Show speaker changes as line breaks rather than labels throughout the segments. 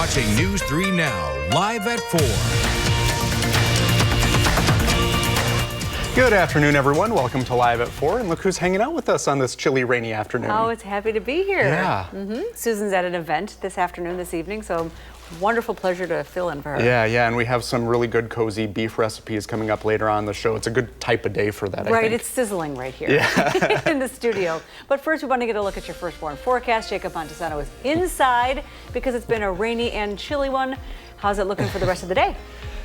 watching News 3 Now, live at 4.
Good afternoon, everyone. Welcome to Live at 4. And look who's hanging out with us on this chilly, rainy afternoon.
Oh, it's happy to be here.
Yeah.
Susan's at an event this evening, so wonderful pleasure to fill in for her.
Yeah, and we have some really good, cozy beef recipes coming up later on the show. It's a good type of day for that, I
Right,
think.
it's sizzling right here in the studio. But first, we want to get a look at your firstborn forecast. Jacob Montesano is inside because it's been a rainy and chilly one. How's it looking for the rest of the day?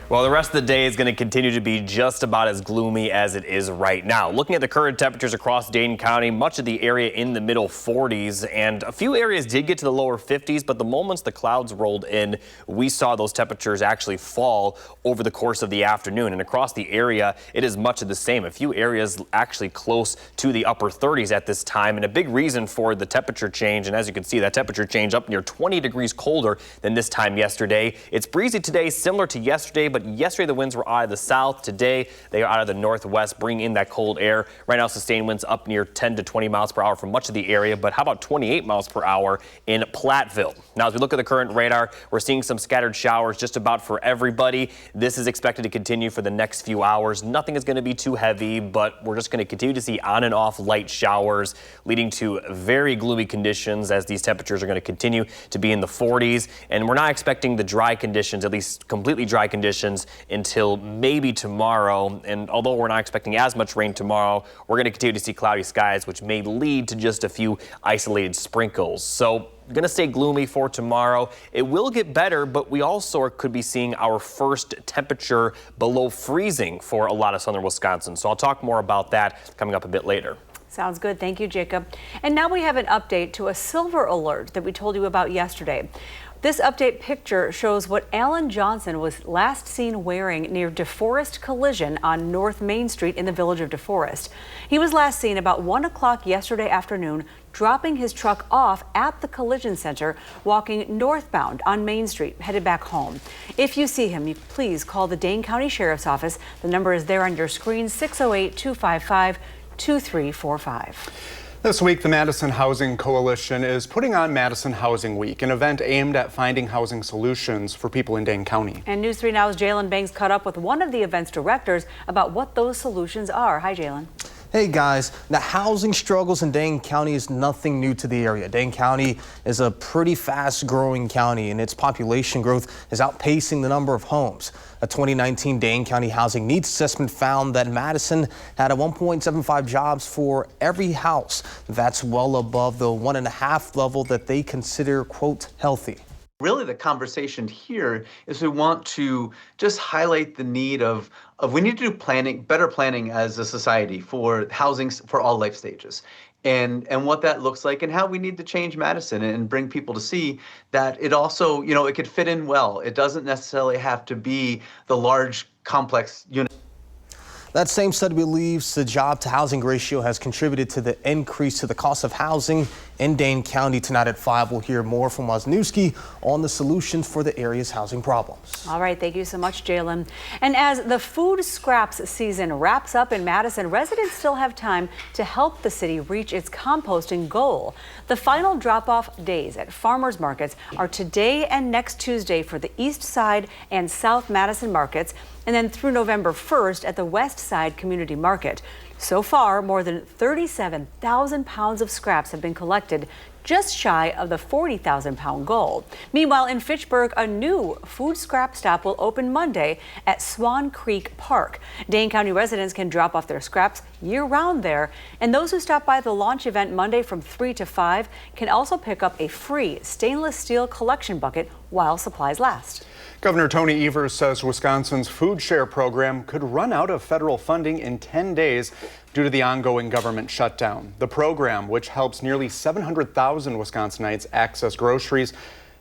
Well, the rest of the day is going to continue to be just about as gloomy as it is right now. Looking at the current temperatures across Dane County, much of the area in the middle 40s, and a few areas did get to the lower 50s, but the moments the clouds rolled in, we saw those temperatures actually fall over the course of the afternoon. And across the area, it is much of the same. A few areas actually close to the upper 30s at this time, and a big reason for the temperature change, and as you can see, that temperature change up near 20 degrees colder than this time yesterday. It's breezy today, similar to yesterday, but yesterday the winds were out of the south. Today they are out of the northwest, bringing in that cold air. Right now, sustained winds up near 10 to 20 miles per hour for much of the area, but how about 28 miles per hour in Platteville? Now, as we look at the current radar, we're seeing some scattered showers just about for everybody. This is expected to continue for the next few hours. Nothing is going to be too heavy, but we're just going to continue to see on and off light showers, leading to very gloomy conditions as these temperatures are going to continue to be in the 40s. And we're not expecting the dry conditions, at least completely dry conditions, until maybe tomorrow. And although we're not expecting as much rain tomorrow, we're going to continue to see cloudy skies, which may lead to just a few isolated sprinkles. So going to stay gloomy for tomorrow. It will get better, but we also could be seeing our first temperature below freezing for a lot of southern Wisconsin. So I'll talk more about that coming up a bit later.
Sounds good. Thank you, Jacob. And now we have an update to a silver alert that we told you about yesterday. This update picture shows what Alan Johnson was last seen wearing near DeForest Collision on North Main Street in the village of DeForest. He was last seen about 1 o'clock yesterday afternoon, dropping his truck off at the collision center, walking northbound on Main Street, headed back home. If you see him, please call the Dane County Sheriff's Office. The number is there on your screen, 608-255-2345.
This week, the Madison Housing Coalition is putting on Madison Housing Week, an event aimed at finding housing solutions for people in Dane County.
And News 3 Now's Jalen Banks caught up with one of the event's directors about what those solutions are. Hi, Jalen.
Hey guys, the housing struggles in Dane County is nothing new to the area. Dane County is a pretty fast growing county and its population growth is outpacing the number of homes. A 2019 Dane County Housing Needs Assessment found that Madison had a 1.75 jobs for every house. That's well above the 1.5 level that they consider, quote, healthy.
Really, the conversation here is we want to just highlight the need of we need to do planning, better planning as a society for housing for all life stages. And what that looks like and how we need to change Madison and bring people to see that it also, it could fit in well. It doesn't necessarily have to be the large, complex unit.
That same study believes the job to housing ratio has contributed to the increase to the cost of housing in Dane County. Tonight at 5, we'll hear more from Wisniewski on the solutions for the area's housing problems.
All right, thank you so much, Jalen. And as the food scraps season wraps up in Madison, residents still have time to help the city reach its composting goal. The final drop-off days at farmers markets are today and next Tuesday for the East Side and South Madison markets, and then through November 1st at the West Side Community Market. So far, more than 37,000 pounds of scraps have been collected, just shy of the 40,000-pound goal. Meanwhile, in Fitchburg, a new food scrap stop will open Monday at Swan Creek Park. Dane County residents can drop off their scraps year-round there, and those who stop by the launch event Monday from 3 to 5 can also pick up a free stainless steel collection bucket while supplies last.
Governor Tony Evers says Wisconsin's Food Share program could run out of federal funding in 10 days due to the ongoing government shutdown. The program, which helps nearly 700,000 Wisconsinites access groceries,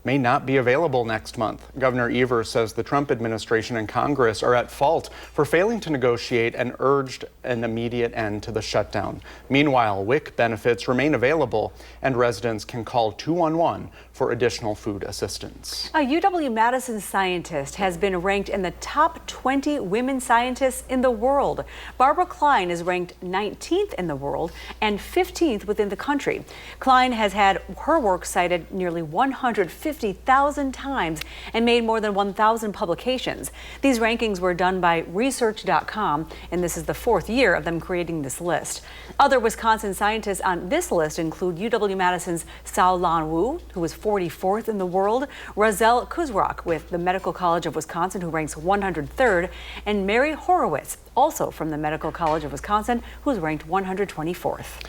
may not be available next month. Governor Evers says the Trump administration and Congress are at fault for failing to negotiate and urged an immediate end to the shutdown. Meanwhile, WIC benefits remain available and residents can call 211 for additional food assistance.
A UW-Madison scientist has been ranked in the top 20 women scientists in the world. Barbara Klein is ranked 19th in the world and 15th within the country. Klein has had her work cited nearly 150 150,000 times and made more than 1,000 publications. These rankings were done by Research.com, and this is the 4th year of them creating this list. Other Wisconsin scientists on this list include UW-Madison's Xiaolan Wu, who was 44th in the world, Razel Kuzrak with the Medical College of Wisconsin, who ranks 103rd, and Mary Horowitz, also from the Medical College of Wisconsin, who's ranked 124th.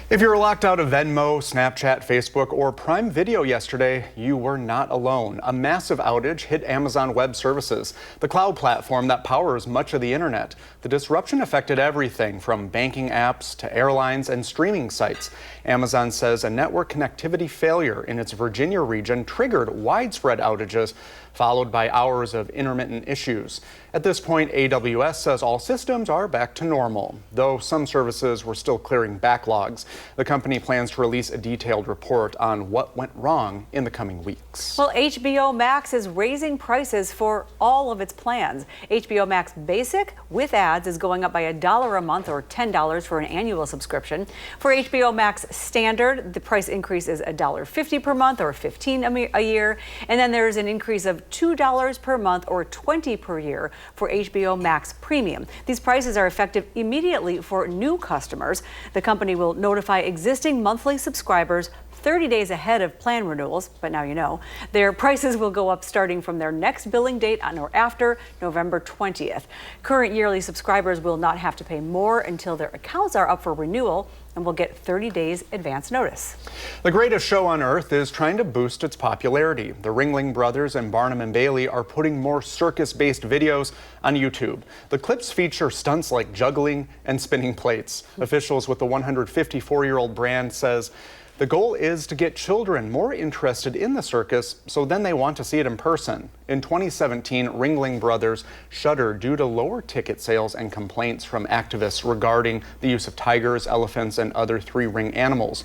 If you were locked out of Venmo, Snapchat, Facebook, or Prime Video yesterday, you were not alone. A massive outage hit Amazon Web Services, the cloud platform that powers much of the internet. The disruption affected everything from banking apps to airlines and streaming sites. Amazon says a network connectivity failure in its Virginia region triggered widespread outages, followed by hours of intermittent issues. At this point, AWS says all systems are back to normal, though some services were still clearing backlogs. The company plans to release a detailed report on what went wrong in the coming weeks.
Well, HBO Max is raising prices for all of its plans. HBO Max Basic with ads is going up by $1 a month or $10 for an annual subscription. For HBO Max Standard, the price increase is $1.50 per month or $15 a year. And then there's an increase of $2 per month or $20 per year for HBO Max Premium. These prices are effective immediately for new customers. The company will notify existing monthly subscribers 30 days ahead of plan renewals, but now you know. Their prices will go up starting from their next billing date on or after November 20th. Current yearly subscribers will not have to pay more until their accounts are up for renewal and will get 30 days advance notice.
The Greatest Show on Earth is trying to boost its popularity. The Ringling Brothers and Barnum and Bailey are putting more circus-based videos on YouTube. The clips feature stunts like juggling and spinning plates. Officials with the 154-year-old brand says the goal is to get children more interested in the circus, so then they want to see it in person. In 2017, Ringling Brothers shuttered due to lower ticket sales and complaints from activists regarding the use of tigers, elephants, and other three-ring animals.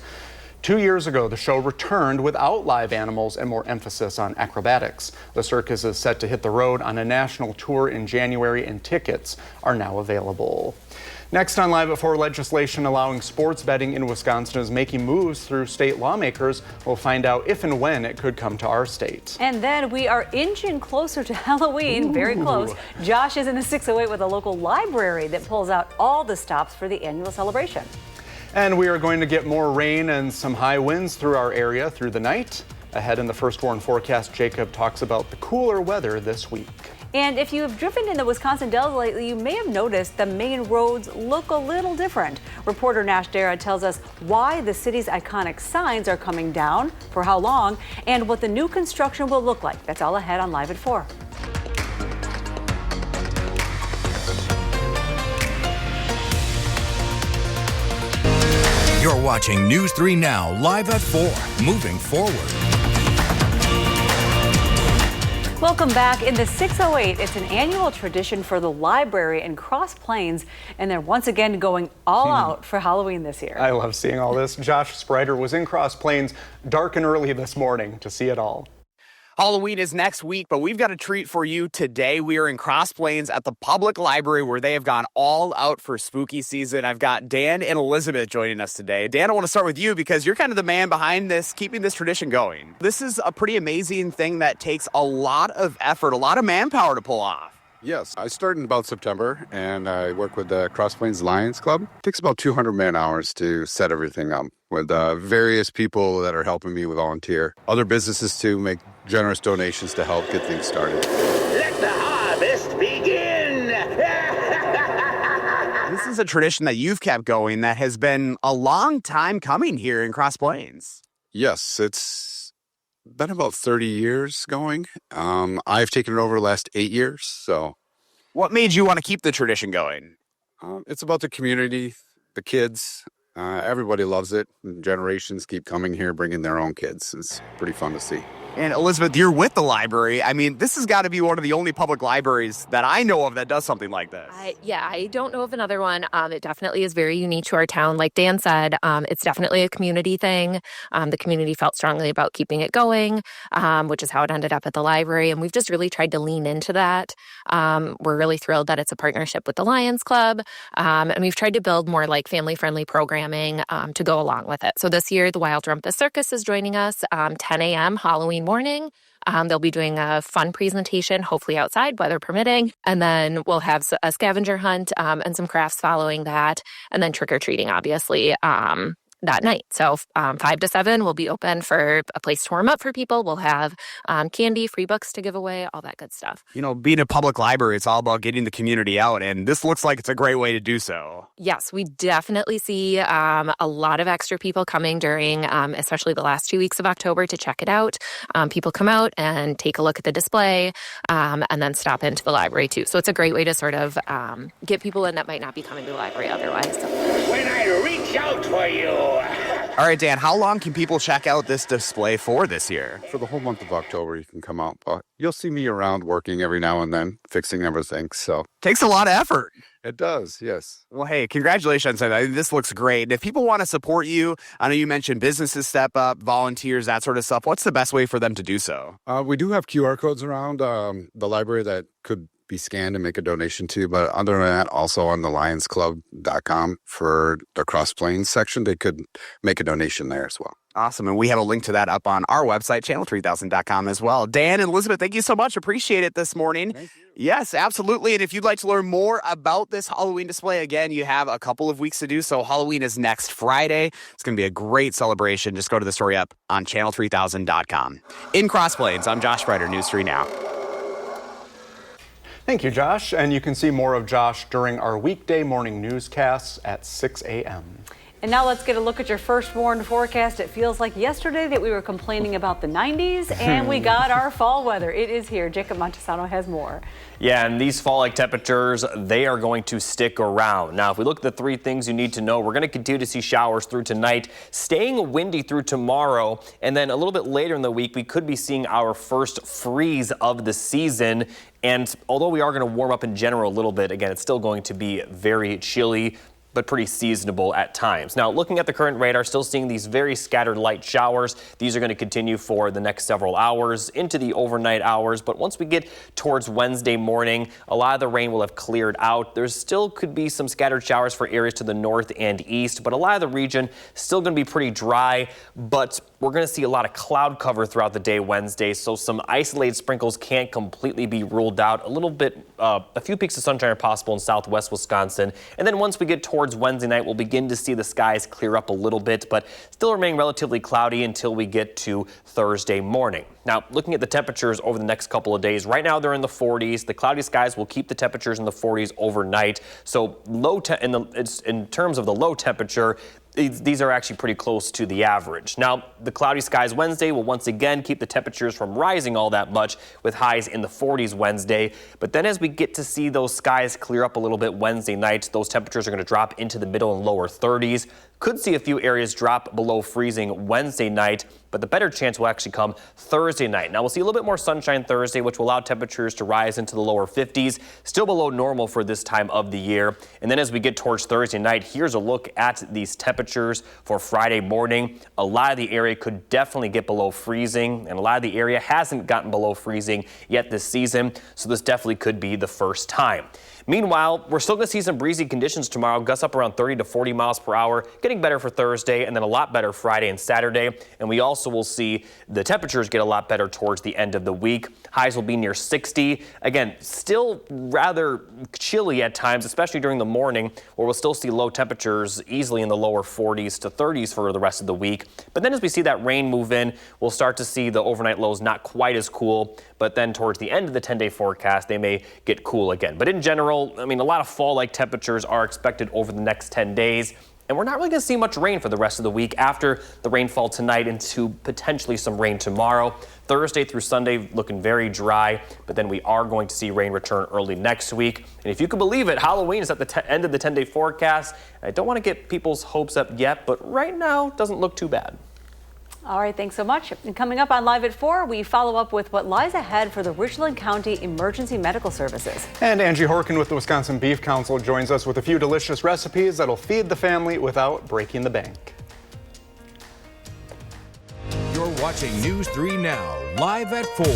2 years ago, the show returned without live animals and more emphasis on acrobatics. The circus is set to hit the road on a national tour in January, and tickets are now available. Next on Live at 4, legislation allowing sports betting in Wisconsin is making moves through state lawmakers. We'll find out if and when it could come to our state.
And then we are inching closer to Halloween, very close. Josh is in the 608 with a local library that pulls out all the stops for the annual celebration.
And we are going to get more rain and some high winds through our area through the night. Ahead in the First Warn forecast, Jacob talks about the cooler weather this week.
And if you have driven in the Wisconsin Dells lately, you may have noticed the main roads look a little different. Reporter Nash Dara tells us why the city's iconic signs are coming down, for how long, and what the new construction will look like. That's all ahead on Live at 4.
You're watching News 3 Now, Live at 4, moving forward.
Welcome back. In the 608, it's an annual tradition for the library in Cross Plains, and they're once again going all out for Halloween this year.
I love seeing all this. Josh Sprider was in Cross Plains dark and early this morning to see it all.
Halloween is next week, but we've got a treat for you today. We are in Cross Plains at the public library where they have gone all out for spooky season. I've got Dan and Elizabeth joining us today. Dan, I want to start with you because you're kind of the man behind this, keeping this tradition going. This is a pretty amazing thing that takes a lot of effort, a lot of manpower to pull off.
Yes, I started in about September, and I work with the Cross Plains Lions Club. It takes about 200 man-hours to set everything up with various people that are helping me with volunteer. Other businesses, too, make generous donations to help get things started.
Let the harvest begin!
This is a tradition that you've kept going that has been a long time coming here in Cross Plains.
Yes, it's been about 30 years going. I've taken it over the last 8 years, so.
What made you want to keep the tradition going?
It's about the community, the kids. Everybody loves it. Generations keep coming here, bringing their own kids. It's pretty fun to see.
And Elizabeth, you're with the library. I mean, this has got to be one of the only public libraries that I know of that does something like this.
I don't know of another one. It definitely is very unique to our town. Like Dan said, it's definitely a community thing. The community felt strongly about keeping it going, which is how it ended up at the library. And we've just really tried to lean into that. We're really thrilled that it's a partnership with the Lions Club. And we've tried to build more like family-friendly programming to go along with it. So this year, the Wild Rumpus Circus is joining us, 10 a.m. Halloween morning. They'll be doing a fun presentation, hopefully outside, weather permitting. And then we'll have a scavenger hunt and some crafts following that. And then trick-or-treating, obviously, that night. So 5 to 7 will be open for a place to warm up for people. We'll have candy, free books to give away, all that good stuff.
You know, being a public library, it's all about getting the community out, and this looks like it's a great way to do so.
Yes, we definitely see a lot of extra people coming during, especially the last 2 weeks of October, to check it out. People come out and take a look at the display and then stop into the library too. So it's a great way to sort of get people in that might not be coming to the library otherwise.
When I reach out for you.
All right, Dan, how long can people check out this display for this year?
For the whole month of October, you can come out, but you'll see me around working every now and then, fixing everything, so.
Takes a lot of effort.
It does, yes.
Well, hey, congratulations. This looks great. And if people want to support you, I know you mentioned businesses step up, volunteers, that sort of stuff. What's the best way for them to do so?
We do have QR codes around the library that could be scanned and make a donation to, but other than that, also on the lionsclub.com for the Cross Plains section, they could make a donation there as well.
Awesome. And we have a link to that up on our website, channel3000.com as well. Dan and Elizabeth, thank you so much. Appreciate it this morning.
Thank you.
Yes, absolutely. And if you'd like to learn more about this Halloween display, again, you have a couple of weeks to do so. Halloween is next Friday. It's going to be a great celebration. Just go to the story up on channel3000.com. In Cross Plains, I'm Josh Spreiter, News 3 Now.
Thank you, Josh. And you can see more of Josh during our weekday morning newscasts at 6 a.m.
And now let's get a look at your first warned forecast. It feels like yesterday that we were complaining about the 90s and we got our fall weather. It is here. Jacob Montesano has more.
Yeah, and these fall-like temperatures, they are going to stick around. Now, if we look at the 3 things you need to know, we're going to continue to see showers through tonight, staying windy through tomorrow, and then a little bit later in the week, we could be seeing our first freeze of the season. And although we are going to warm up in general a little bit, again, it's still going to be very chilly, but pretty seasonable at times. Now, looking at the current radar, still seeing these very scattered light showers. These are going to continue for the next several hours into the overnight hours. But once we get towards Wednesday morning, a lot of the rain will have cleared out. There still could be some scattered showers for areas to the north and east, but a lot of the region still going to be pretty dry. But we're going to see a lot of cloud cover throughout the day Wednesday, so some isolated sprinkles can't completely be ruled out. A little bit, a few peaks of sunshine are possible in southwest Wisconsin. And then once we get towards Wednesday night, we'll begin to see the skies clear up a little bit, but still remain relatively cloudy until we get to Thursday morning. Now, looking at the temperatures over the next couple of days, right now they're in the 40s. The cloudy skies will keep the temperatures in the 40s overnight. So in terms of the low temperature, these are actually pretty close to the average. Now, the cloudy skies Wednesday will once again keep the temperatures from rising all that much, with highs in the 40s Wednesday. But then as we get to see those skies clear up a little bit Wednesday night, those temperatures are going to drop into the middle and lower 30s. Could see a few areas drop below freezing Wednesday night, but the better chance will actually come Thursday night. Now, we'll see a little bit more sunshine Thursday, which will allow temperatures to rise into the lower 50s, still below normal for this time of the year. And then as we get towards Thursday night, here's a look at these temperatures for Friday morning. A lot of the area could definitely get below freezing, and a lot of the area hasn't gotten below freezing yet this season, so this definitely could be the first time. Meanwhile, we're still going to see some breezy conditions tomorrow, gusts up around 30 to 40 miles per hour, getting better for Thursday and then a lot better Friday and Saturday. And we also will see the temperatures get a lot better towards the end of the week. Highs will be near 60. Again, still rather chilly at times, especially during the morning, where we'll still see low temperatures easily in the lower 40s to 30s for the rest of the week. But then as we see that rain move in, we'll start to see the overnight lows not quite as cool. But then towards the end of the 10-day forecast, they may get cool again. But in general, I mean, a lot of fall-like temperatures are expected over the next 10 days. And we're not really going to see much rain for the rest of the week after the rainfall tonight into potentially some rain tomorrow. Thursday through Sunday looking very dry, but then we are going to see rain return early next week. And if you can believe it, Halloween is at the end of the 10-day forecast. I don't want to get people's hopes up yet, but right now it doesn't look too bad.
All right, thanks so much. And coming up on Live at 4, we follow up with what lies ahead for the Richland County Emergency Medical Services.
And Angie Horkin with the Wisconsin Beef Council joins us with a few delicious recipes that'll feed the family without breaking the bank.
You're watching News 3 Now, live at 4.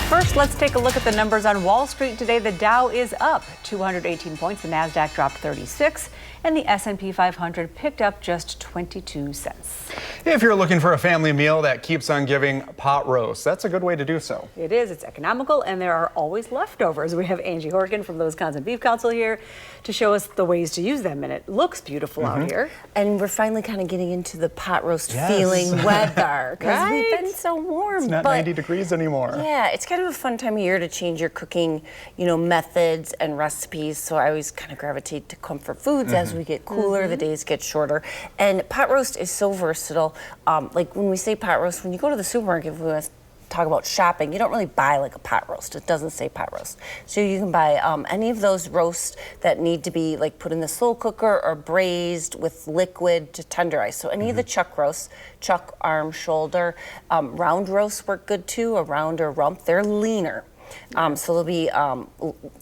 First, let's take a look at the numbers on Wall Street today. The Dow is up 218 points. The Nasdaq dropped 36. and the S&P 500 picked up just 22 cents.
If you're looking for a family meal that keeps on giving, pot roast, that's a good way to do so.
It is. It's economical, and there are always leftovers. We have Angie Horgan from the Wisconsin Beef Council here to show us the ways to use them, and it looks beautiful out here.
And we're finally kind of getting into the pot roast feeling weather because we've been so warm.
It's not 90 degrees anymore.
Yeah, it's kind of a fun time of year to change your cooking, methods and recipes. So I always kind of gravitate to comfort foods as we get cooler, the days get shorter. And pot roast is so versatile. Like when we say pot roast, when you go to the supermarket, if we want to talk about shopping, you don't really buy like a pot roast. It doesn't say pot roast. So you can buy any of those roasts that need to be like put in the slow cooker or braised with liquid to tenderize. So any of the chuck roasts, chuck, arm, shoulder, round roasts work good too, a round or rump. They're leaner. So they'll be,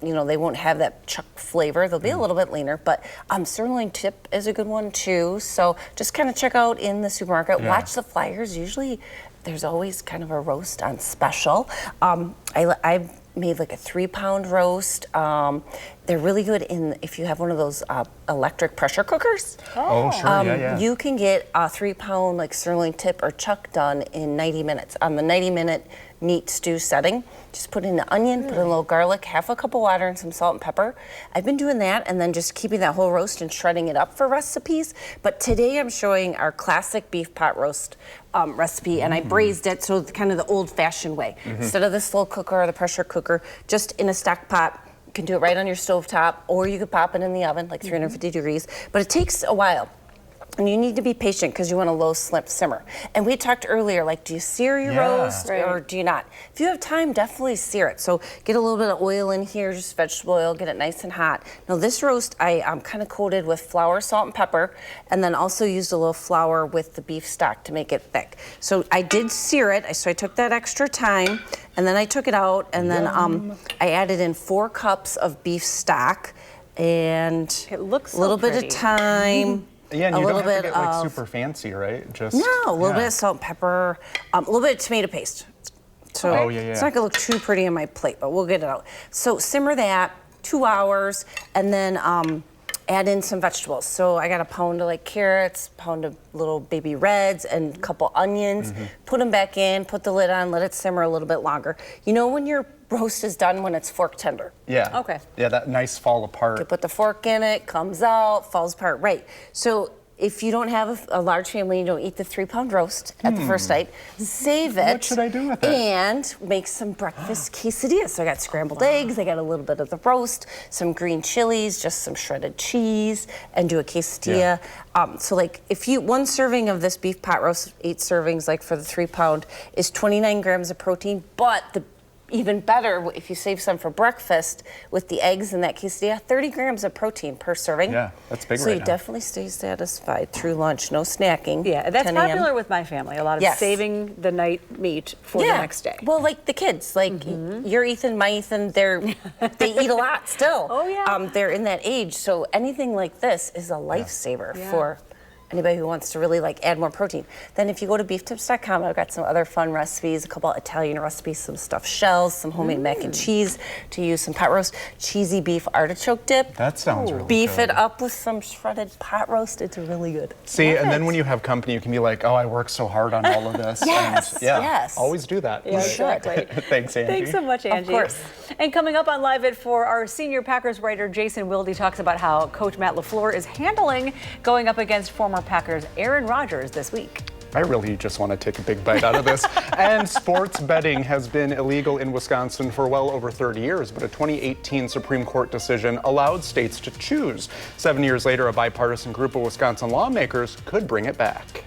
they won't have that chuck flavor. They'll be a little bit leaner, but sirloin tip is a good one too. So just kind of check out in the supermarket, watch the flyers. Usually there's always kind of a roast on special. I made like a 3-pound roast. They're really good if you have one of those electric pressure cookers.
Oh, sure,
You can get a 3-pound like sirloin tip or chuck done in 90 minutes. On the 90-minute meat stew setting, just put in the onion, put in a little garlic, half a cup of water, and some salt and pepper. I've been doing that and then just keeping that whole roast and shredding it up for recipes. But today I'm showing our classic beef pot roast recipe, and I braised it, so kind of the old-fashioned way. Instead of the slow cooker or the pressure cooker, just in a stock pot. You can do it right on your stovetop, or you could pop it in the oven, like 350 degrees. But it takes a while. And you need to be patient because you want a low simmer. And we talked earlier, like, do you sear your roast or do you not? If you have time, definitely sear it. So get a little bit of oil in here, just vegetable oil, get it nice and hot. Now this roast, I kind of coated with flour, salt, and pepper, and then also used a little flour with the beef stock to make it thick. So I did sear it, so I took that extra time, and then I took it out, and then I added in 4 cups of beef stock, and
it looks so
a little bit of thyme.
Yeah, and you don't have to get like super fancy, right? Just
a little bit of salt and pepper, a little bit of tomato paste. So it's not gonna look too pretty on my plate, but we'll get it out. So simmer that 2 hours, and then add in some vegetables. So I got a pound of like carrots, pound of little baby reds, and a couple onions. Put them back in, put the lid on, let it simmer a little bit longer. You know when your roast is done when it's fork tender?
Yeah.
Okay.
Yeah, that nice fall apart.
You put the fork in it, comes out, falls apart. Right. So if you don't have a large family, you don't eat the 3-pound roast at the first night, save it.
What should I do with it?
And make some breakfast quesadillas. So I got scrambled eggs, I got a little bit of the roast, some green chilies, just some shredded cheese, and do a quesadilla. So like one serving of this beef pot roast, 8 servings, like for the 3-pound, is 29 grams of protein, but even better, if you save some for breakfast with the eggs and that quesadilla, 30 grams of protein per serving.
Yeah, that's big
so
right
you
now.
definitely stay satisfied through lunch, no snacking.
Yeah, that's popular with my family, a lot of saving the night meat for the next day.
Well, like the kids, like your Ethan, my Ethan, they eat a lot still.
Oh, yeah.
They're in that age, so anything like this is a lifesaver for anybody who wants to really add more protein. Then if you go to beeftips.com, I've got some other fun recipes, a couple Italian recipes, some stuffed shells, some homemade mac and cheese to use, some pot roast, cheesy beef artichoke dip.
That sounds really
Beef
good.
it up with some shredded pot roast. It's really good.
See, and then when you have company, you can be like, oh, I worked so hard on all of this.
Yes.
Always do that.
Yeah, exactly.
Thanks, Angie.
Thanks so much, Angie.
Of course.
And coming up on Live at 4, our senior Packers writer Jason Wilde talks about how Coach Matt LaFleur is handling going up against former Packers Aaron Rodgers this week.
I really just want to take a big bite out of this. And sports betting has been illegal in Wisconsin for well over 30 years, but a 2018 Supreme Court decision allowed states to choose. 7 years later, a bipartisan group of Wisconsin lawmakers could bring it back.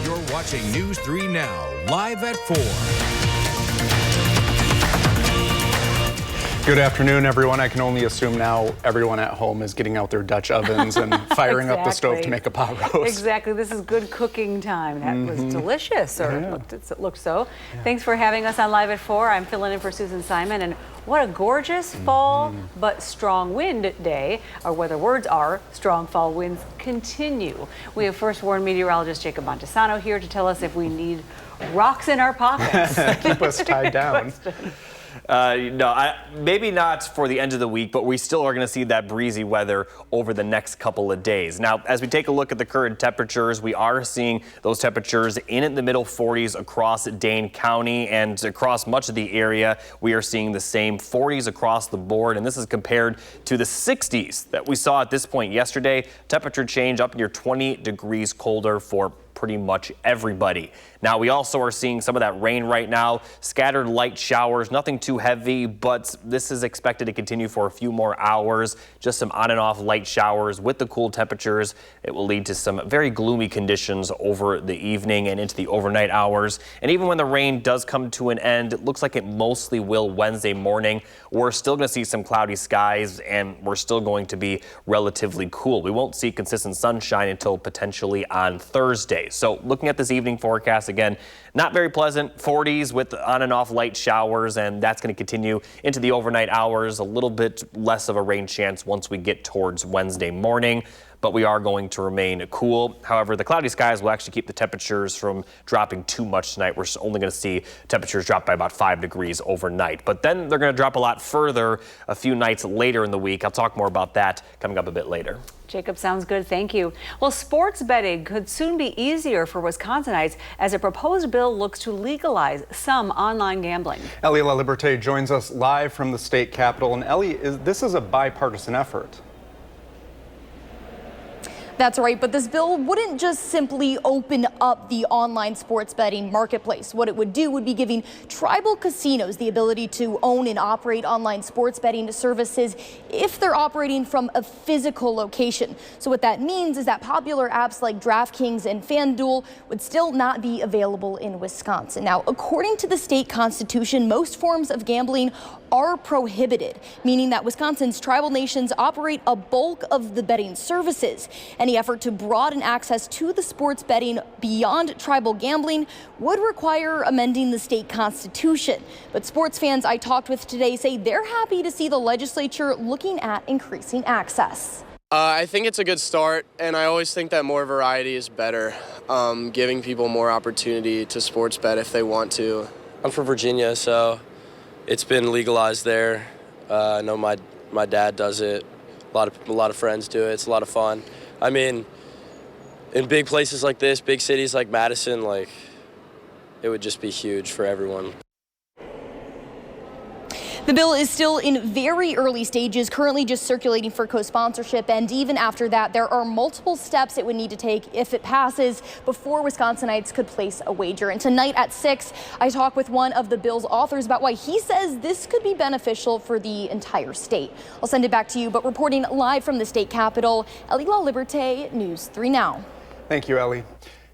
You're watching News 3 Now, live at 4.
Good afternoon, everyone. I can only assume now everyone at home is getting out their Dutch ovens and firing up the stove to make a pot roast.
Exactly. This is good cooking time. That was delicious, or it looked so. Thanks for having us on Live at 4. I'm filling in for Susan Simon, and what a gorgeous fall but strong wind day. Our weather words are strong fall winds continue. We have First Warn meteorologist Jacob Montesano here to tell us if we need rocks in our pockets.
Keep us tied down.
No, maybe not for the end of the week, but we still are going to see that breezy weather over the next couple of days. Now, as we take a look at the current temperatures, we are seeing those temperatures in the middle 40s across Dane County and across much of the area. We are seeing the same 40s across the board, and this is compared to the 60s that we saw at this point yesterday. Temperature change up near 20 degrees colder for pretty much everybody. Now, we also are seeing some of that rain right now, scattered light showers, nothing too heavy, but this is expected to continue for a few more hours. Just some on and off light showers with the cool temperatures. It will lead to some very gloomy conditions over the evening and into the overnight hours. And even when the rain does come to an end, it looks like it mostly will Wednesday morning. We're still going to see some cloudy skies, and we're still going to be relatively cool. We won't see consistent sunshine until potentially on Thursday. So looking at this evening forecast, again, not very pleasant, 40s with on and off light showers, and that's going to continue into the overnight hours. A little bit less of a rain chance once we get towards Wednesday morning, but we are going to remain cool. However, the cloudy skies will actually keep the temperatures from dropping too much tonight. We're only going to see temperatures drop by about 5 degrees overnight, but then they're going to drop a lot further a few nights later in the week. I'll talk more about that coming up a bit later.
Jacob, sounds good. Thank you. Well, sports betting could soon be easier for Wisconsinites as a proposed bill looks to legalize some online gambling.
Ellie LaLiberte joins us live from the state capitol. And Ellie, this is a bipartisan effort.
That's right, but this bill wouldn't just simply open up the online sports betting marketplace. What it would do would be giving tribal casinos the ability to own and operate online sports betting services if they're operating from a physical location. So what that means is that popular apps like DraftKings and FanDuel would still not be available in Wisconsin. Now, according to the state constitution, most forms of gambling are prohibited, meaning that Wisconsin's tribal nations operate a bulk of the betting services. Any effort to broaden access to the sports betting beyond tribal gambling would require amending the state constitution. But sports fans I talked with today say they're happy to see the legislature looking at increasing access.
I think it's a good start, and I always think that more variety is better, giving people more opportunity to sports bet if they want to. I'm from Virginia, so it's been legalized there. I know my dad does it. A lot of friends do it. It's a lot of fun. I mean, in big places like this, big cities like Madison, like, it would just be huge for everyone.
The bill is still in very early stages, currently just circulating for co-sponsorship, and even after that, there are multiple steps it would need to take if it passes before Wisconsinites could place a wager. And tonight at 6, I talk with one of the bill's authors about why he says this could be beneficial for the entire state. I'll send it back to you, but reporting live from the state capitol, Ellie LaLiberte, News 3 Now.
Thank you, Ellie.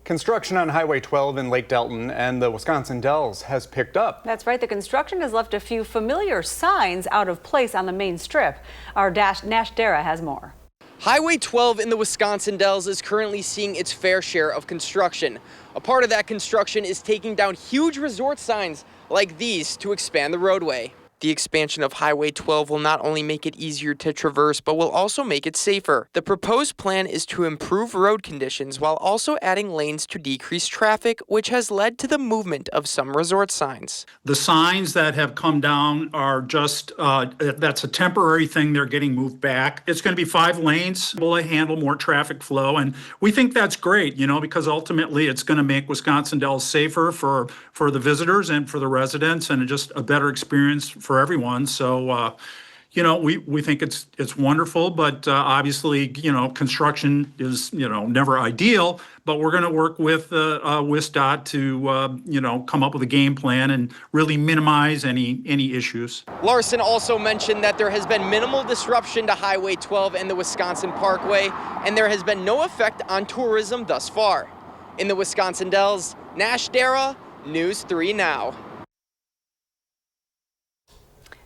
Construction on Highway 12 in Lake Delton and the Wisconsin Dells has picked up.
That's right. The construction has left a few familiar signs out of place on the main strip. Our Nash Dara has more.
Highway 12 in the Wisconsin Dells is currently seeing its fair share of construction. A part of that construction is taking down huge resort signs like these to expand the roadway. The expansion of Highway 12 will not only make it easier to traverse, but will also make it safer. The proposed plan is to improve road conditions while also adding lanes to decrease traffic, which has led to the movement of some resort signs.
The signs that have come down are just, that's a temporary thing. They're getting moved back. It's going to be 5 lanes. Will handle more traffic flow. And we think that's great, because ultimately it's going to make Wisconsin Dells safer for the visitors and for the residents, and just a better experience for everyone. So, we think it's wonderful, but obviously, construction is, never ideal, but we're going to work with WisDOT to, come up with a game plan and really minimize any issues.
Larson also mentioned that there has been minimal disruption to Highway 12 and the Wisconsin Parkway, and there has been no effect on tourism thus far. In the Wisconsin Dells, Nash Dara, News 3 Now.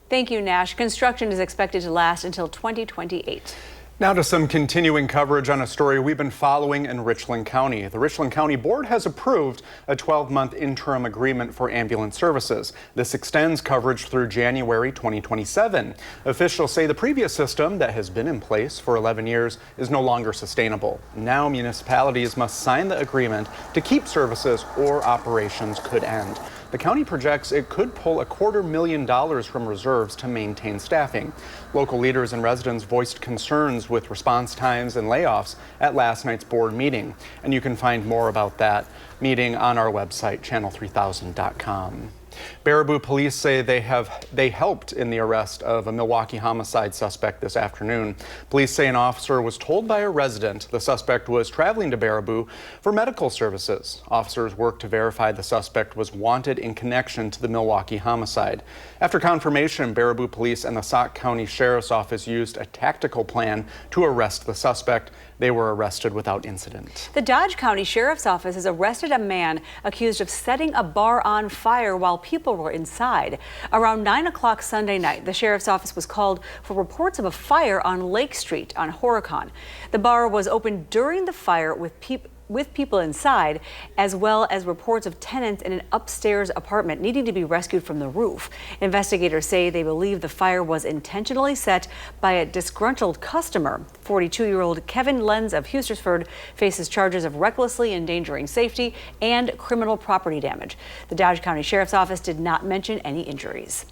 Thank you, Nash. Construction is expected to last until 2028.
Now to some continuing coverage on a story we've been following in Richland County. The Richland County Board has approved a 12-month interim agreement for ambulance services. This extends coverage through January 2027. Officials say the previous system that has been in place for 11 years is no longer sustainable. Now municipalities must sign the agreement to keep services or operations could end. The county projects it could pull $250,000 from reserves to maintain staffing. Local leaders and residents voiced concerns with response times and layoffs at last night's board meeting. And you can find more about that meeting on our website, channel3000.com. Baraboo police say they helped in the arrest of a Milwaukee homicide suspect this afternoon. Police say an officer was told by a resident the suspect was traveling to Baraboo for medical services. Officers worked to verify the suspect was wanted in connection to the Milwaukee homicide. After confirmation, Baraboo police and the Sauk County Sheriff's Office used a tactical plan to arrest the suspect. They were arrested without incident.
The Dodge County Sheriff's Office has arrested a man accused of setting a bar on fire while people were inside. Around 9 o'clock Sunday night, the Sheriff's Office was called for reports of a fire on Lake Street on Horicon. The bar was opened during the fire with people inside, as well as reports of tenants in an upstairs apartment needing to be rescued from the roof. Investigators say they believe the fire was intentionally set by a disgruntled customer. 42-year-old Kevin Lenz of Hustersford faces charges of recklessly endangering safety and criminal property damage. The Dodge County Sheriff's Office did not mention any injuries.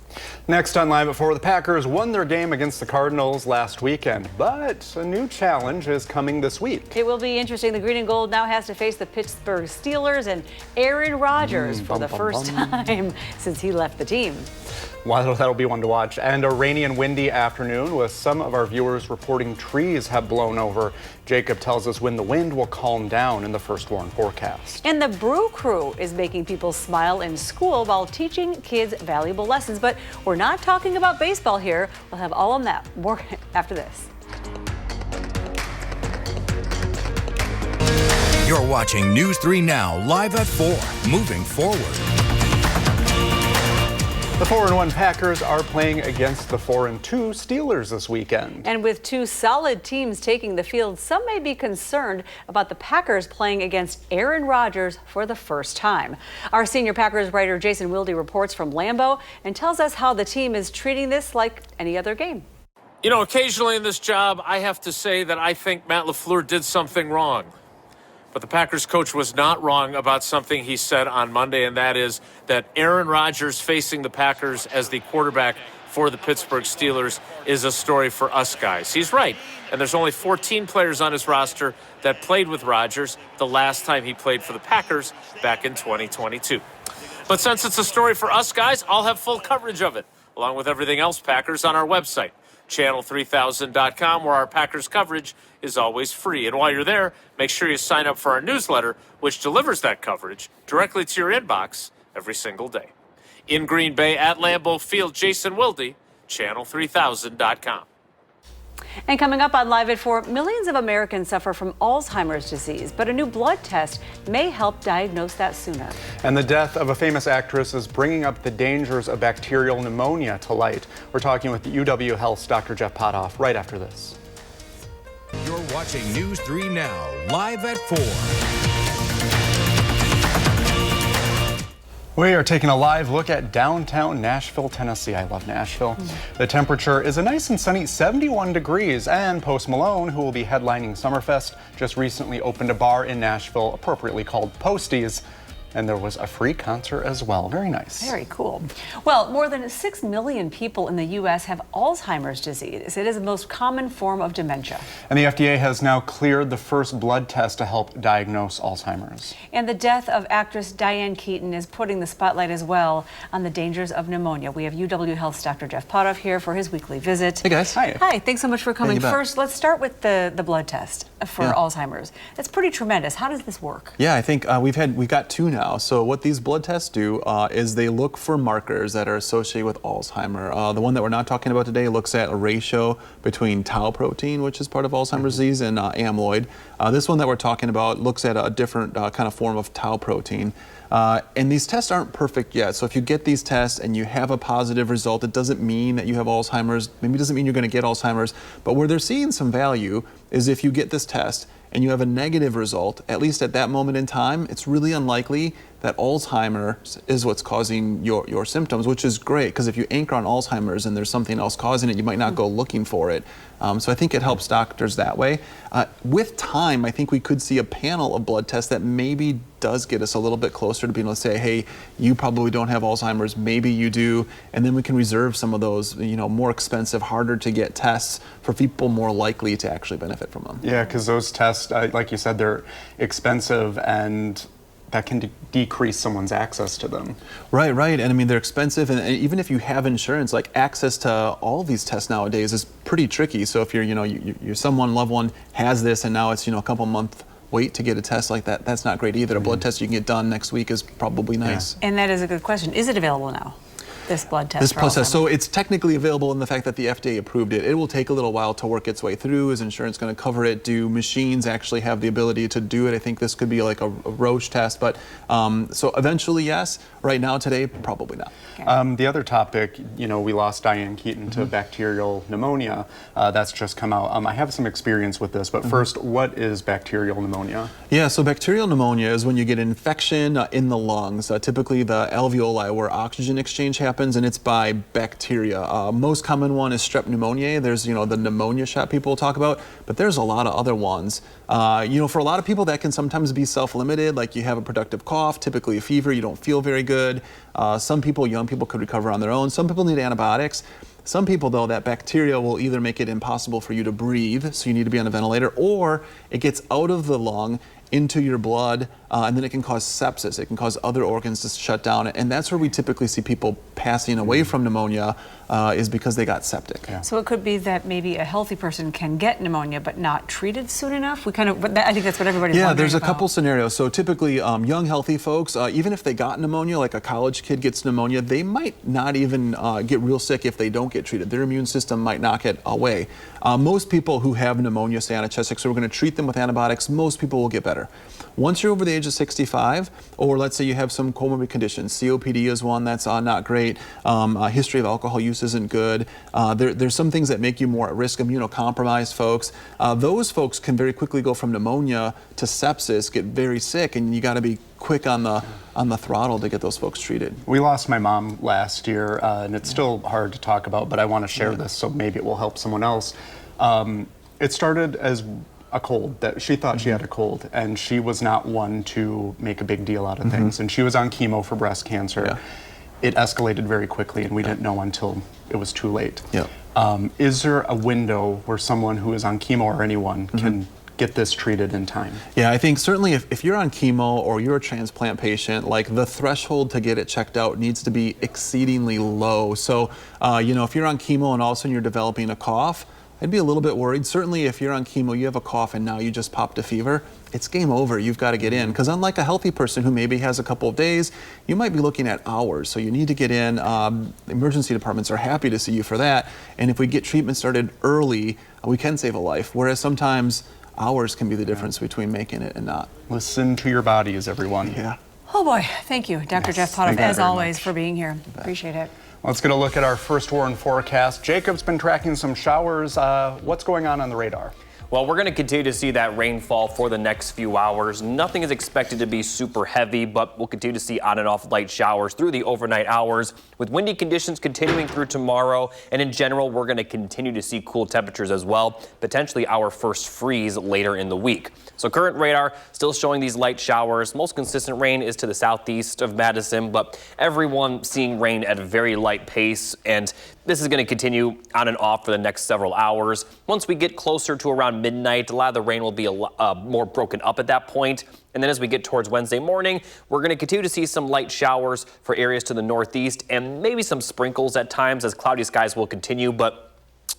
Next on Live at 4, the Packers won their game against the Cardinals last weekend, but a new challenge is coming this week.
It will be interesting. The Green and Gold now has to face the Pittsburgh Steelers and Aaron Rodgers for the first time since he left the team.
Well, that'll be one to watch. And a rainy and windy afternoon with some of our viewers reporting trees have blown over. Jacob tells us when the wind will calm down in the first warn forecast.
And the Brew Crew is making people smile in school while teaching kids valuable lessons. But we're not talking about baseball here. We'll have all on that more after this.
You're watching News 3 Now, live at 4, moving forward.
The 4-1 Packers are playing against the 4-2 Steelers this weekend.
And with two solid teams taking the field, some may be concerned about the Packers playing against Aaron Rodgers for the first time. Our senior Packers writer Jason Wilde reports from Lambeau and tells us how the team is treating this like any other game.
You know, occasionally in this job, I have to say that I think Matt LaFleur did something wrong. But the Packers coach was not wrong about something he said on Monday, and that is that Aaron Rodgers facing the Packers as the quarterback for the Pittsburgh Steelers is a story for us guys. He's right, and there's only 14 players on his roster that played with Rodgers the last time he played for the Packers back in 2022. But since it's a story for us guys, I'll have full coverage of it, along with everything else Packers on our website, channel3000.com, where our Packers coverage is always free. And while you're there, make sure you sign up for our newsletter, which delivers that coverage directly to your inbox every single day. In Green Bay at Lambeau Field, Jason Wilde, channel3000.com.
And coming up on Live at 4, millions of Americans suffer from Alzheimer's disease, but a new blood test may help diagnose that sooner.
And the death of a famous actress is bringing up the dangers of bacterial pneumonia to light. We're talking with UW Health's Dr. Jeff Potoff right after this.
You're watching News 3 Now, live at 4.
We are taking a live look at downtown Nashville, Tennessee. I love Nashville. The temperature is a nice and sunny 71 degrees, and Post Malone, who will be headlining Summerfest, just recently opened a bar in Nashville, appropriately called Posties. And there was a free concert as well. Very nice.
Very cool. Well, more than 6 million people in the U.S. have Alzheimer's disease. It is the most common form of dementia.
And the FDA has now cleared the first blood test to help diagnose Alzheimer's.
And the death of actress Diane Keaton is putting the spotlight as well on the dangers of pneumonia. We have UW Health's Dr. Jeff Potoff here for his weekly visit.
Hey, guys.
Hi.
Hi, thanks so much for coming.
Hey,
First, let's start with the blood test for Alzheimer's. It's pretty tremendous. How does this work?
Yeah, I think we've got two now. So what these blood tests do is they look for markers that are associated with Alzheimer. The one that we're not talking about today looks at a ratio between tau protein, which is part of Alzheimer's disease, and amyloid. This one that we're talking about looks at a different kind of form of tau protein. And these tests aren't perfect yet. So if you get these tests and you have a positive result, it doesn't mean that you have Alzheimer's. Maybe it doesn't mean you're going to get Alzheimer's. But where they're seeing some value is if you get this test and you have a negative result, at least at that moment in time, it's really unlikely that Alzheimer's is what's causing your symptoms, which is great, because if you anchor on Alzheimer's and there's something else causing it, you might not go looking for it. So I think it helps doctors that way. with time, I think we could see a panel of blood tests that maybe does get us a little bit closer to being able to say, hey, you probably don't have Alzheimer's, maybe you do, and then we can reserve some of those, more expensive, harder to get tests for people more likely to actually benefit from them.
Yeah, because those tests, like you said, they're expensive, and that can decrease someone's access to them.
Right. And I mean, they're expensive, and even if you have insurance, like access to all these tests nowadays is pretty tricky. So if you're loved one has this, and now it's, a couple month wait to get a test like that, that's not great either. A blood test you can get done next week is probably nice.
And that is a good question. Is it available now? This blood test.
This blood test. So it's technically available in the fact that the FDA approved it. It will take a little while to work its way through. Is insurance going to cover it? Do machines actually have the ability to do it? I think this could be like a Roche test, but so eventually yes. Right now, today, probably not.
Okay. The other topic, we lost Diane Keaton to bacterial pneumonia. That's just come out. I have some experience with this, but first, what is bacterial pneumonia?
Yeah, so bacterial pneumonia is when you get an infection in the lungs, typically the alveoli where oxygen exchange happens, and it's by bacteria. Most common one is strep pneumoniae. There's, the pneumonia shot people talk about, but there's a lot of other ones. For a lot of people that can sometimes be self-limited, like you have a productive cough, typically a fever, you don't feel very good. Some people, young people, could recover on their own. Some people need antibiotics. Some people, though, that bacteria will either make it impossible for you to breathe, so you need to be on a ventilator, or it gets out of the lung into your blood, and then it can cause sepsis. It can cause other organs to shut down, and that's where we typically see people passing away from pneumonia, is because they got septic.
Yeah.
So it could be that maybe a healthy person can get pneumonia but not treated soon enough. I think that's what everybody's wondering
Yeah, there's a
about.
couple scenarios. So typically, young, healthy folks, even if they got pneumonia, like a college kid gets pneumonia, they might not even get real sick if they don't get treated. Their immune system might knock it away. Most people who have pneumonia, say on a chest X-ray, we're going to treat them with antibiotics. Most people will get better. Once you're over the age of 65, or let's say you have some comorbid conditions, COPD is one that's not great, a history of alcohol use isn't good, there's some things that make you more at risk, immunocompromised folks. Those folks can very quickly go from pneumonia to sepsis, get very sick, and you got to be quick on the throttle to get those folks treated.
We lost my mom last year, and it's still hard to talk about, but I want to share this so maybe it will help someone else. It started as a cold, that she thought she had a cold, and she was not one to make a big deal out of things, and she was on chemo for breast cancer.
Yeah.
It escalated very quickly, and we didn't know until it was too late.
Yeah.
Is there a window where someone who is on chemo, or anyone, can get this treated in time?
Yeah, I think certainly if you're on chemo or you're a transplant patient, like the threshold to get it checked out needs to be exceedingly low. So, if you're on chemo and all of a sudden you're developing a cough, I'd be a little bit worried. Certainly if you're on chemo, you have a cough and now you just popped a fever, it's game over. You've got to get in. Because unlike a healthy person who maybe has a couple of days, you might be looking at hours. So you need to get in. Emergency departments are happy to see you for that. And if we get treatment started early, we can save a life. Whereas sometimes hours can be the difference between making it and not.
Listen to your bodies, everyone.
Yeah.
Oh boy, thank you, Dr. Jeff Potoff,
thank you
as
very
always,
much.
for being here. Appreciate it.
Let's get a look at our first warn forecast. Jacob's been tracking some showers. What's going on the radar?
Well, we're going to continue to see that rainfall for the next few hours. Nothing is expected to be super heavy, but we'll continue to see on and off light showers through the overnight hours, with windy conditions continuing through tomorrow. And in general, we're going to continue to see cool temperatures as well, potentially our first freeze later in the week. So current radar still showing these light showers. Most consistent rain is to the southeast of Madison, but everyone seeing rain at a very light pace, and this is going to continue on and off for the next several hours. Once we get closer to around midnight, a lot of the rain will be more broken up at that point. And then as we get towards Wednesday morning, we're going to continue to see some light showers for areas to the northeast and maybe some sprinkles at times as cloudy skies will continue. But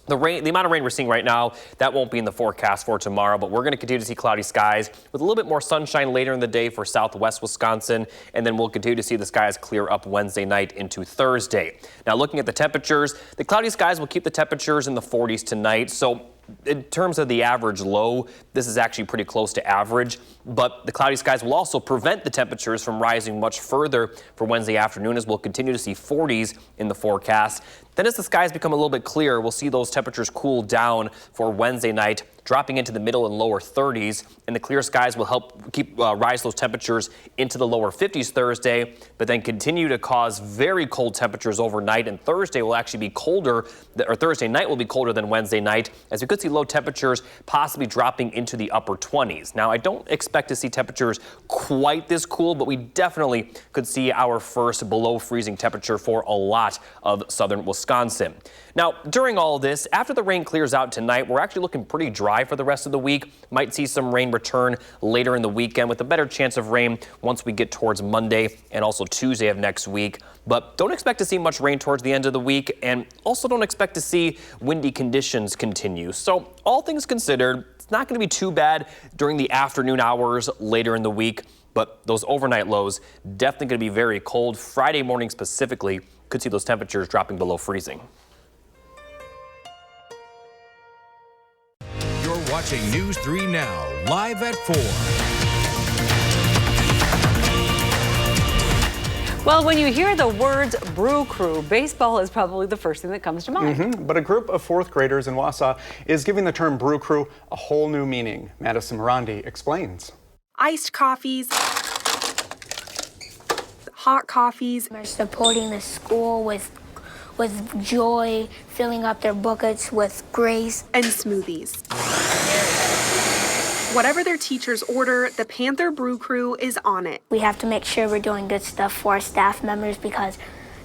the amount of rain we're seeing right now, that won't be in the forecast for tomorrow, but we're going to continue to see cloudy skies with a little bit more sunshine later in the day for southwest Wisconsin, and then we'll continue to see the skies clear up Wednesday night into Thursday. Now, looking at the temperatures, the cloudy skies will keep the temperatures in the 40s tonight, so in terms of the average low, this is actually pretty close to average, but the cloudy skies will also prevent the temperatures from rising much further for Wednesday afternoon, as we'll continue to see 40s in the forecast. Then as the skies become a little bit clearer, we'll see those temperatures cool down for Wednesday night, dropping into the middle and lower 30s, and the clear skies will help keep rise those temperatures into the lower 50s Thursday, but then continue to cause very cold temperatures overnight, and Thursday will actually be colder, or Thursday night will be colder than Wednesday night, as we could see low temperatures possibly dropping into the upper 20s. Now, I don't expect to see temperatures quite this cool, but we definitely could see our first below freezing temperature for a lot of southern Wisconsin. Now, during all of this, after the rain clears out tonight, we're actually looking pretty dry for the rest of the week. Might see some rain return later in the weekend with a better chance of rain once we get towards Monday and also Tuesday of next week. But don't expect to see much rain towards the end of the week, and also don't expect to see windy conditions continue. So all things considered, it's not going to be too bad during the afternoon hours later in the week, but those overnight lows definitely going to be very cold. Friday morning specifically could see those temperatures dropping below freezing.
You're watching News 3 Now, live at 4.
Well, when you hear the words Brew Crew, baseball is probably the first thing that comes to mind.
But a group of fourth graders in Wausau is giving the term Brew Crew a whole new meaning. Madison Morandi explains.
Iced coffees, hot coffees.
They're supporting the school with joy, filling up their buckets with grace.
And smoothies. Whatever their teachers order, the Panther Brew Crew is on it.
We have to make sure we're doing good stuff for our staff members because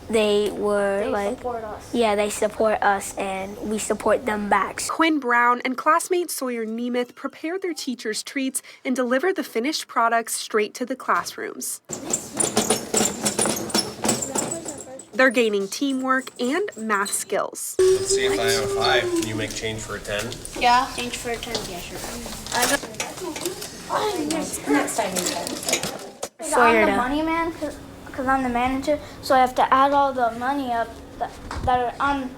they support us. Yeah, they support us and we support them back.
Quinn Brown and classmate Sawyer Nemeth prepared their teachers' treats and delivered the finished products straight to the classrooms. They're gaining teamwork and math skills.
Let's see if I have a 5. Can you make change for a 10?
Yeah, change for a 10. Yeah, sure. Next time you can. I'm the money man because I'm the manager, so I have to add all the money up that are on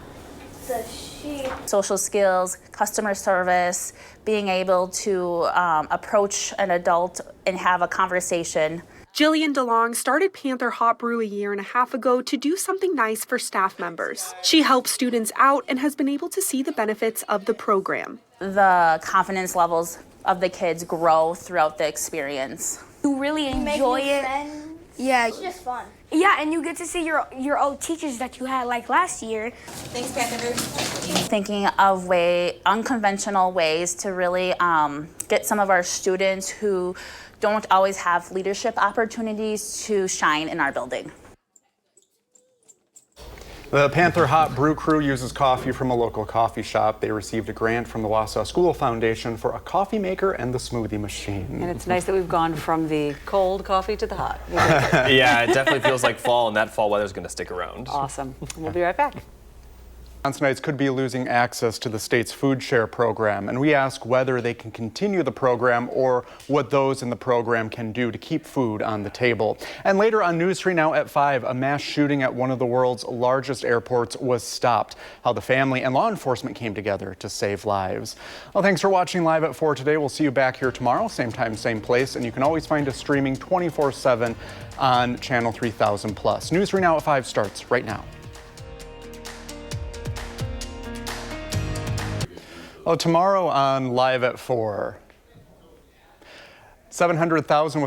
the sheet.
Social skills, customer service, being able to approach an adult and have a conversation.
Jillian DeLong started Panther Hot Brew a year and a half ago to do something nice for staff members. She helps students out and has been able to see the benefits of the program.
The confidence levels of the kids grow throughout the experience.
You really enjoy it. Yeah, it's just fun. Yeah, and you get to see your old teachers that you had like last year.
Thanks, Panther. Thinking of unconventional ways to really get some of our students who don't always have leadership opportunities to shine in our building.
The Panther Hot Brew Crew uses coffee from a local coffee shop. They received a grant from the Wausau School Foundation for a coffee maker and the smoothie machine.
And it's nice that we've gone from the cold coffee to the hot.
Yeah, it definitely feels like fall, and that fall weather is going to stick around.
Awesome. We'll be right back.
Wisconsinites could be losing access to the state's food share program, and we ask whether they can continue the program or what those in the program can do to keep food on the table. And later on News 3 Now at 5, a mass shooting at one of the world's largest airports was stopped. How the family and law enforcement came together to save lives. Well, thanks for watching Live at 4 today. We'll see you back here tomorrow, same time, same place, and you can always find us streaming 24/7 on Channel 3000+. News 3 Now at 5 starts right now. Oh, tomorrow on Live at 4, 700,000